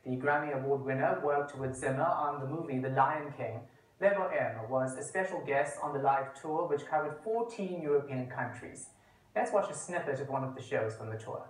The Grammy Award winner worked with Zimmer on the movie The Lion King. Lebo M was a special guest on the live tour, which covered 14 European countries. Let's watch a snippet of one of the shows from the tour.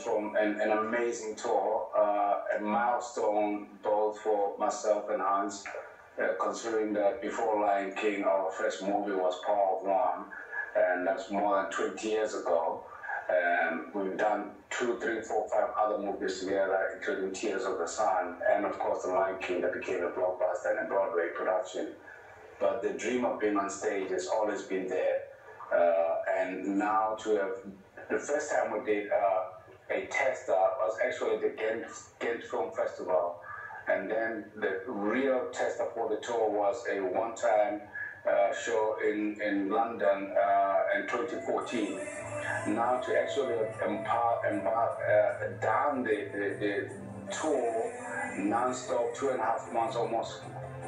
From an amazing tour, a milestone both for myself and Hans, considering that before Lion King, our first movie was Power of One, and that's more than 20 years ago. We've done 2, 3, 4, 5 other movies together, including Tears of the Sun, and of course The Lion King that became a blockbuster and a Broadway production. But the dream of being on stage has always been there. And now to have, the first time we did a tester was actually the Ghent Film Festival, and then the real tester for the tour was a one-time show in London in 2014. Now to actually embark down the tour non-stop, 2.5 months, almost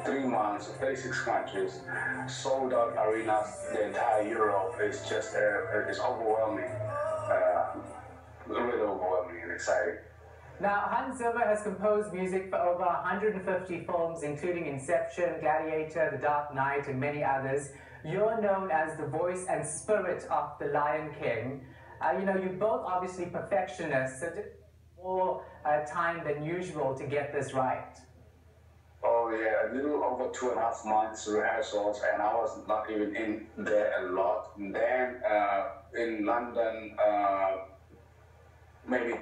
3 months, 36 countries, sold out arenas, the entire Europe is just it's overwhelming. Really overwhelming and exciting. Now, Hans Zimmer has composed music for over 150 films, including Inception, Gladiator, The Dark Knight, and many others. You're known as the voice and spirit of The Lion King. You're both obviously perfectionists, so it took more time than usual to get this right. Oh yeah, a little over 2.5 months rehearsals, and I was not even in there a lot. And then in London, maybe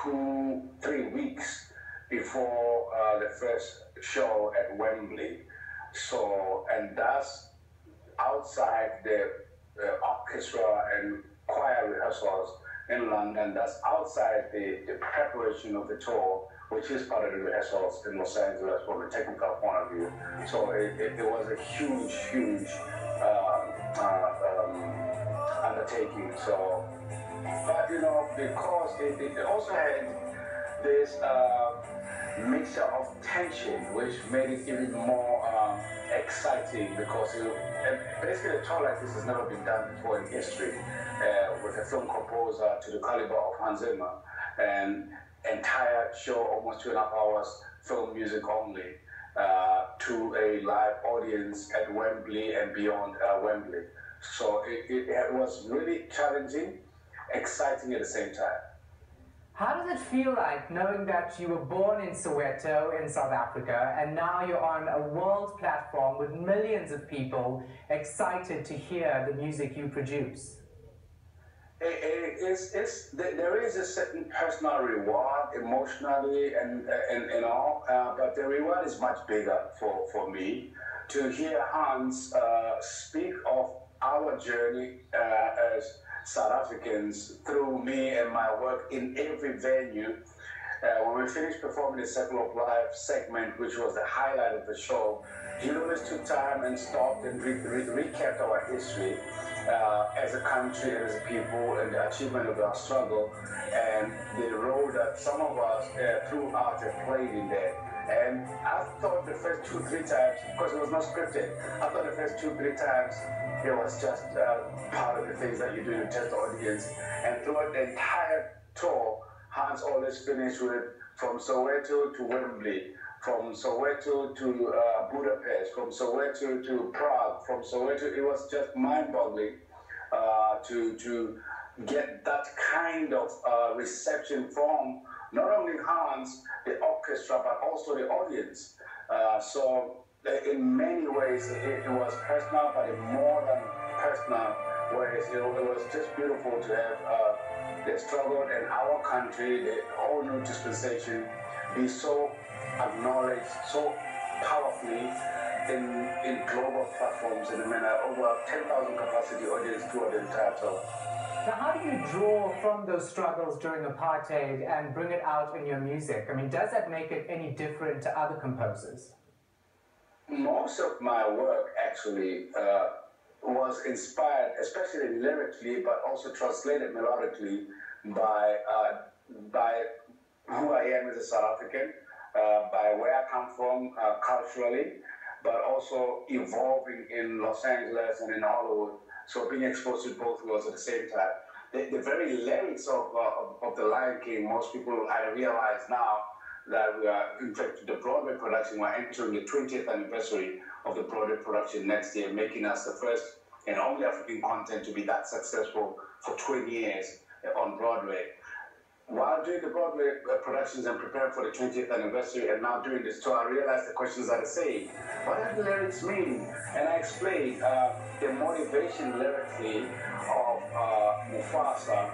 2, 3 weeks before the first show at Wembley. So, and that's outside the orchestra and choir rehearsals in London. That's outside the preparation of the tour, which is part of the rehearsals in Los Angeles from a technical point of view. So it was a huge undertaking. So, but because it also had this mixture of tension, which made it even more exciting, because basically a tour like this has never been done before in history, with a film composer to the caliber of Hans Zimmer, and entire show, almost 2.5 hours, film music only, to a live audience at Wembley and beyond Wembley. So it was really challenging, exciting at the same time. How does it feel like knowing that you were born in Soweto in South Africa, and now you're on a world platform with millions of people excited to hear the music you produce? There is a certain personal reward emotionally and all, but the reward is much bigger for me to hear Hans speak of our journey as South Africans through me and my work in every venue. When we finished performing the Circle of Life segment, which was the highlight of the show, he always took time and stopped and recapped our history as a country, as a people, and the achievement of our struggle, and the role that some of us throughout have played in that. And I thought the first 2, 3 times, because it was not scripted, I thought the first 2, 3 times it was just part of the things that you do to test the audience. And throughout the entire tour, Hans always finished with from Soweto to Wembley, from Soweto to Budapest, from Soweto to Prague, from Soweto. It was just mind-boggling to get that kind of reception from not only Hans, the orchestra, but also the audience. So in many ways, it was personal, but in more than personal ways, it was just beautiful to have the struggle in our country, the whole new dispensation, be so acknowledged so powerfully in global platforms in a manner, over 10,000 capacity audience throughout the entire tour. So how do you draw from those struggles during apartheid and bring it out in your music? I mean, does that make it any different to other composers? Most of my work actually was inspired, especially lyrically, but also translated melodically by who I am as a South African, by where I come from culturally, but also evolving in Los Angeles and in Hollywood. So being exposed to both worlds at the same time. The very lyrics of The Lion King, most people, I realize now that we are, in fact, the Broadway production, we're entering the 20th anniversary of the Broadway production next year, making us the first and only African content to be that successful for 20 years on Broadway. While doing the Broadway productions and preparing for the 20th anniversary and now doing this tour, I realized the questions are the same. What does the lyrics mean? And I explained the motivation lyrically of Mufasa,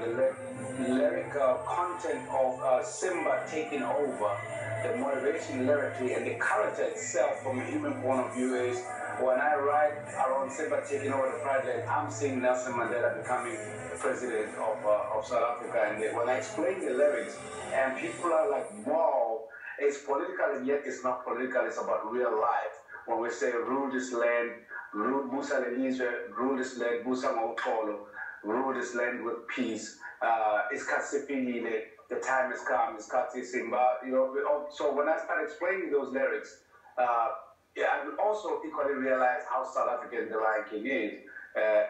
the lyrical content of Simba taking over, the motivation lyrically, and the character itself from a human point of view is, when I write around Simba taking over the pride land, I'm seeing Nelson Mandela becoming president of South Africa. And when I explain the lyrics, and people are like, wow, it's political, and yet it's not political, it's about real life. When we say rule this land, rule Musa Lelizwe, rule this land, Musa Mautolo, rule this land with peace, it's Kasipilile, the time has come, it's Kati Simba. You know, so when I start explaining those lyrics, yeah, I also equally realize how South African The Lion King is,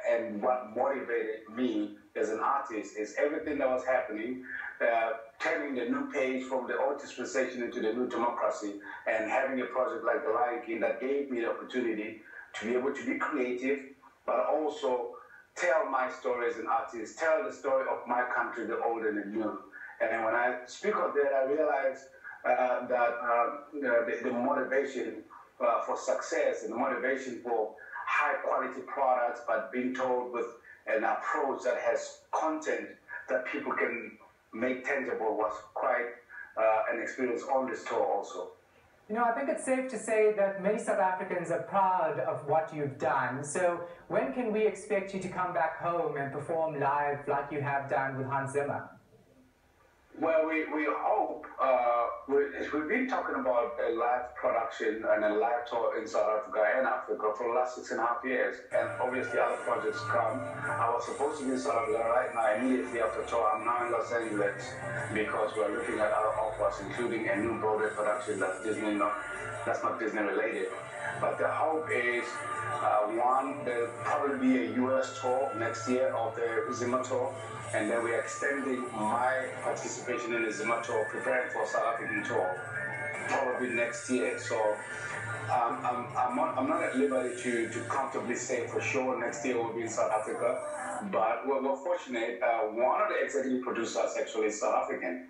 and what motivated me as an artist is everything that was happening, turning the new page from the old dispensation into the new democracy, and having a project like The Lion King that gave me the opportunity to be able to be creative, but also tell my story as an artist, tell the story of my country, the old and the new. And when I speak of that, I realize that the motivation for success and the motivation for high quality products, but being told with an approach that has content that people can make tangible was quite an experience on this tour also. You know, I think it's safe to say that many South Africans are proud of what you've done. So when can we expect you to come back home and perform live like you have done with Hans Zimmer? Well, we hope, we've been talking about a live production and a live tour in South Africa and Africa for the last 6.5 years. And obviously other projects come. I was supposed to be in South Africa right now, immediately after tour. I'm now in Los Angeles because we're looking at other offers, including a new Broadway production that's not Disney related. But the hope is, one, there'll probably be a US tour next year of the Zimmer tour. And then we're extending my participation in the Zimmer tour, preparing for a South African tour, probably next year. So I'm not at liberty to comfortably say for sure next year we'll be in South Africa. But we're fortunate. One of the executive producers actually is South African,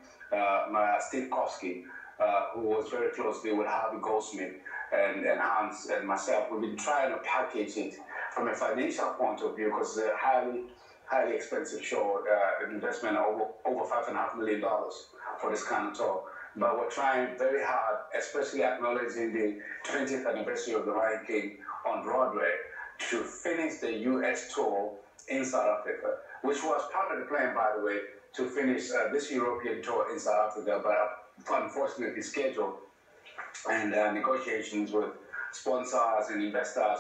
Steve Kowski, who was very closely with Harvey Goldsmith and Hans and myself. We've been trying to package it from a financial point of view because it's a highly expensive show, an investment of over $5.5 million for this kind of tour. But we're trying very hard, especially acknowledging the 20th anniversary of The Lion King on Broadway, to finish the US tour in South Africa, which was part of the plan, by the way, to finish this European tour in South Africa, but unfortunately scheduled and negotiations with sponsors and investors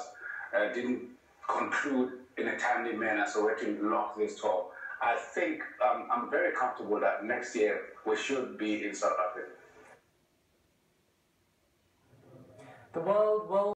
didn't conclude in a timely manner, so we had to lock this tour. I think I'm very comfortable that next year we should be in South Africa. The world will